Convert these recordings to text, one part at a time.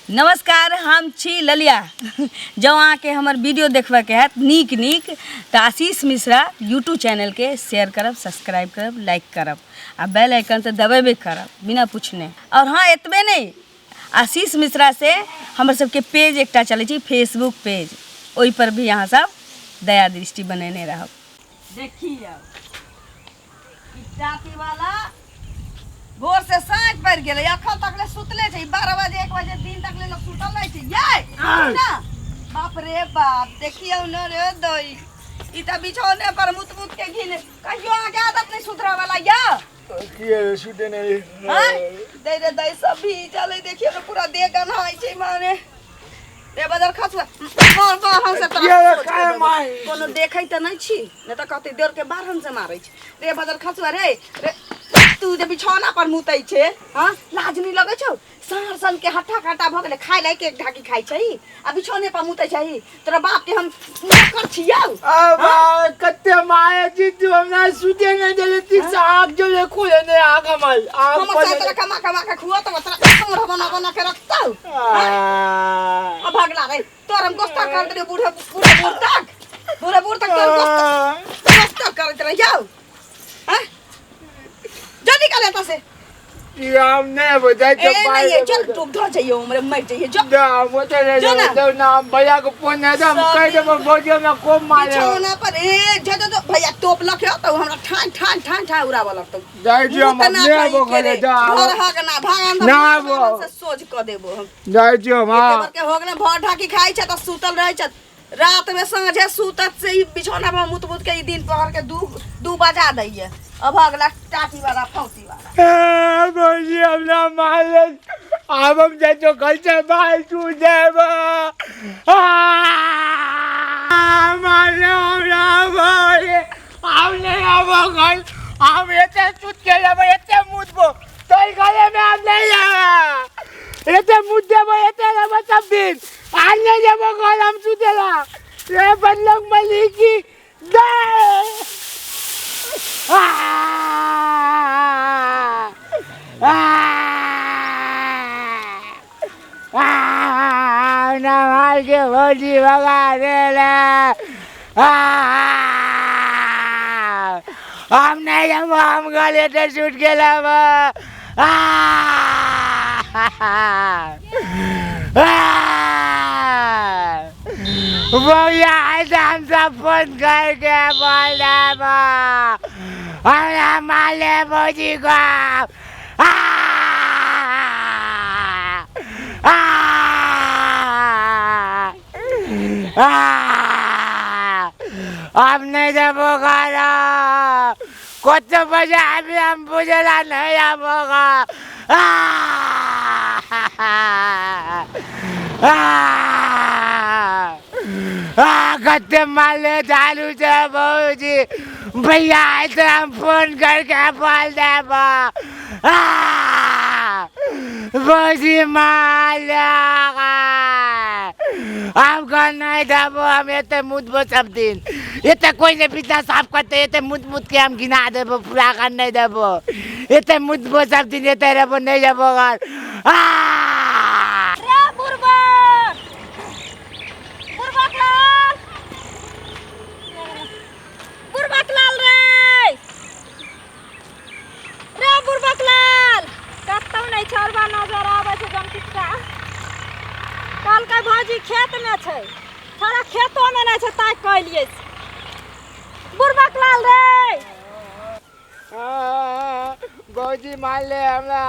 नमस्कार, हम छी ललिया। जो अहाँ के हमर वीडियो देखबा के हैत नीक नीक तो आशीष मिश्रा यूट्यूब चैनल के शेयर करब, सब्सक्राइब करब, लाइक करब आ बेल आइकन तो दबेबे करब बिना पूछने। और हाँ, एतबे नहीं, आशीष मिश्रा से हमर सबके पेज एकटा चले छी, फेसबुक पेज, ओहि पर भी यहाँ सब दया दृष्टि बनेने रहब। देखिए जाति वाला भोर से साँझ पड़ गए, अखन तक ले सुतले छै, 12 बजे 1 बजे दिन तक ले लोग सुतल रहे छै। ये ना बाप रे बाप, देखियो न रे दई, ई त बिछौने पर मुत मुत के घिने, कहियो आगे आदत नहीं सुधरा वाला। या किए सुते नहीं हां दे रे दई सब भी चले, देखियो न पूरा देह गन्हाई छै माने रे बदर खसुआ मार बाहन से ये काय माई कोनो देखै त नहीं छी, न त कते देर के बाहन से मारै छै रे बदर खसुआ। रे तू जे बिछौना पर मुतै छे, हां लाज नहीं लगे छौ? सार सन के हट्ठा काटा भ गेले, खाइ लायक एक ढाकी खाइ छै आ बिछौने पर मुतै छै। तोरा बाप के हम नौकर छियौ? अब कते माए जी तू हमरा सुते नहीं देले, ठीक से आंख जो ले खोले ने आंख हमारी आंख हम खोले तोरा कमा कमा के खुआ तो तोरा मोड़ बना बना के रखतौ। अब भागला रे, तोर हम गोस्ता कर दे बूढ़ा बूढ़ तक तोर गोस्ता करत रह जाओ। हां जल्दी कर लेता से ये हम नहीं बताए तो नहीं ये चल तू धर जाइयो, हमरे मर जाइए। जो जा मोटे ले दो ना भैया को फोन है, हम कह दे बोझे में को मारे बिछौना पर ए जो भैया टोप लखे तो हमरा ठान उड़ावा लगतो। जाय जी हम ने वो करे जा घर हक ना भागन ना वो से सोच क देबो हम। जाय जी हम हां के हो गेले भर ढाकी खाइ छ त सुतल रहै छ, रात में सांझे सुतत से ही बिछौना पर मुत मुत के ई दिन पहर के दू बजा दैये। अब अगला टाटी वाला फौसी वाला बोझी हमरा मारे, अब हम जाए तो कल से बाल छू देबा मारे हमरा मारे हमने अब कल हम एते सुत के लेबो, एते मुदबो तोई गले में हम नहीं जाबा, एते मुद देबो, एते लेबो सब दिन आज नहीं जाबो कल हम सुतेला रे बल्लक मलिकी दे नमाल के भोजी भगा देला, हम नहीं जब हम गले तो छूट के लाबा भैया हम सब फोन करके बोल देबा हमरा माले भोजी को अब नहीं जाबो घर, कत बजे अभी हम बुझला नहीं जाबोगा। कते माले चालू से भौजी भैया तो हम फोन करके बोल देबा भौजी माले हम घर नहीं देबो, हम एते मुदबो सब दिन, एते कोई ने पिता साफ करते, एते मुद के हम गिना देबो, पूरा घर नहीं देबो, एते मुदबो सब दिन, एते रहबो नहीं जाबो घर। कल का भाजी खेत में छै, सारा खेतो में नहीं छै, ताक कहलिए बुरबक लाल रे भौजी मान ले हमरा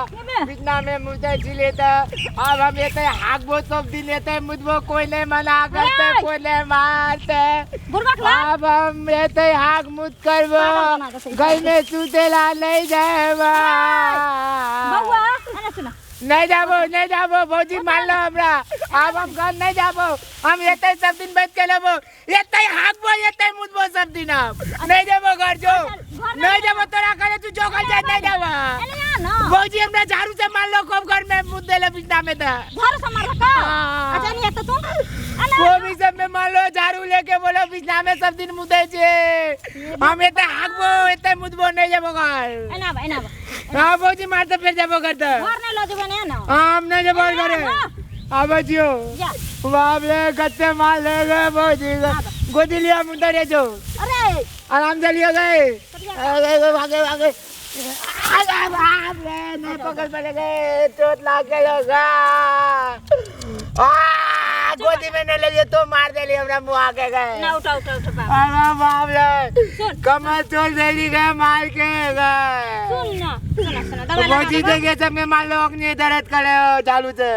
बिना में मुदे छिले त अब हम एते हाकबो सब दिन, एते मुदबो कोई नहीं मना करते, कोई नहीं मारते, अब हम एते हाक मुद करबो, घर में सुतेला नहीं जाएबा। बउआ अरे सुना नहीं जाबो भौजी मान लो हमरा, अब हम घर नहीं जाबो, हम एते सब दिन बैठ के लेबो, एते हाकबो, एते मुदबो सब दिन, हम नहीं जाबो घर, जो नहीं जाबो तोरा करे तू जो कर जाए नहीं जाबो भौजी, हमरा झाड़ू से मान लो खूब घर में मुद देले बिना में त झाड़ू से मार का अच्छा नहीं है तो तू कोमी सब में मान लो झाड़ू लेके बोलो बिना में सब दिन मुदे छे, हम एते हाकबो, एते मुदबो नहीं जाबो घर। एना हां भौजी मार तो फिर जाबो घर, तो घर नहीं लो जबने ना हम नहीं जाबो घर, अब जियो या बाप रे कत्ते मार ले गए भौजी गोदी लिया मुंडा रे जो अरे आराम से लिया गए अरे भागे भागे अरे बाप रे नहीं पकड़ पड़े गए चोट लाग गया होगा गोदी में नहीं ले लिए तो मार दे लिए हमरा मुंह आके गए ना उठा बाबा अरे बाप रे सुन कमर तोड़ दे गए मार के गए सुन ना सुना दवा भौजी देखे सब में मार लो अपने दर्द करे हो चालू से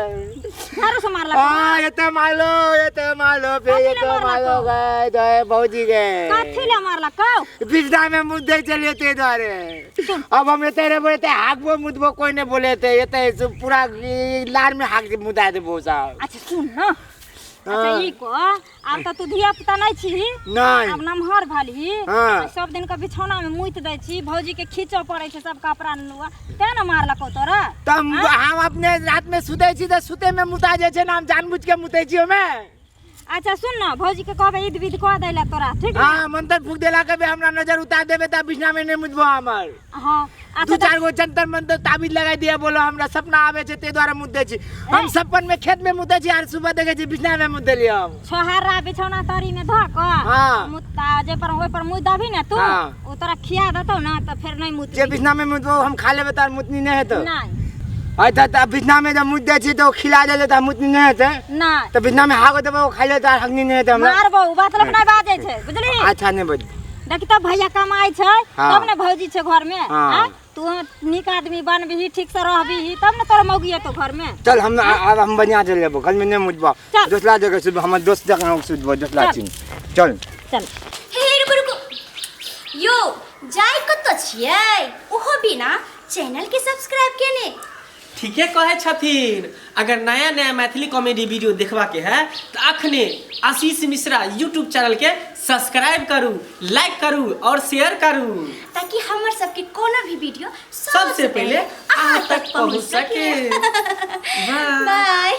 झाड़ू से मारला हाँ ये तो मार लो फिर ये तो मार लो गए तो है भौजी गए काठी ले मारला काऊ बिजदा में मुद्दे चले थे द्वारे अब हम ये तेरे बोले थे हाक वो मुद्दो कोई ने बोले थे ये तो पूरा लार में हाक मुद्दा थे बहुत साहब अच्छा सुन ना अच्छा ई को अब तो तू धिया पुता नहीं छी नहीं अब नमहर भली हाँ। सब दिन के बिछौना में मुइत दै छी भौजी के खींचो पड़े छै सब कपड़ा नुआ ते न मारला को तोरा तब हम अपने रात में सुते छी तो सुते में मुता जे छे ना हम जानबूझ के मुते छी हमें अच्छा सुन ना भौजी के कहबे ईद विद कह दैला तोरा ठीक हां मंत्र फूक देला के भी हमरा नजर उतार देबे त बिछना में नहीं मुतबो हमर हां दू चार गो जंतर मंतर ताबीज लगाई दिया बोलो हमरा सपना आवे छे ते द्वारा मुद्दे छी हम सपन में खेत में मुद्दे छी और सुबह देखे छी बिछना में मुद्दे लियो हम छोहारा बिछौना तरी में धक हाँ। मुत्ता जे पर होय पर मुद्दा भी ना तू हाँ। ओ तोरा खिया देतो ना त फिर नहीं मुत जे बिछना में मुतबो हम खा लेबे त मुतनी नहीं हेतो नहीं अच्छा त बिछना में जब मुद्दे छी तो खिला देले त मुतनी नहीं हेते नहीं तो बिछना में हागो देबो खा ले त हगनी नहीं हेते हमरा मारबो मतलब नहीं बाजे छै बुझली अच्छा नहीं बज देखी तब भैया कमाई छै हाँ। तब ने भौजी छै घर में हाँ। हाँ? तू नीक आदमी बनबही ठीक से रहबही तब ने तोरा मौगी तो घर में चल हम अब हम बढ़िया चल लेबो कल में नहीं मुतबो चल। दोसरा जगह से हमर दोस्त जगह सुतबो दोसरा चल। चीन चल चल हे रुको यो जाय कत छियै ओहो बिना चैनल के सब्सक्राइब केने ठीके कहे छथिन अगर नया नया मैथिली कॉमेडी वीडियो देखबा के है तो अखने आशीष मिश्रा यूट्यूब चैनल के सब्सक्राइब करू लाइक करू और शेयर करू ताकि हमर सबके कोनो भी वीडियो सबसे पहले अहाँ तक पहुंच सके बाय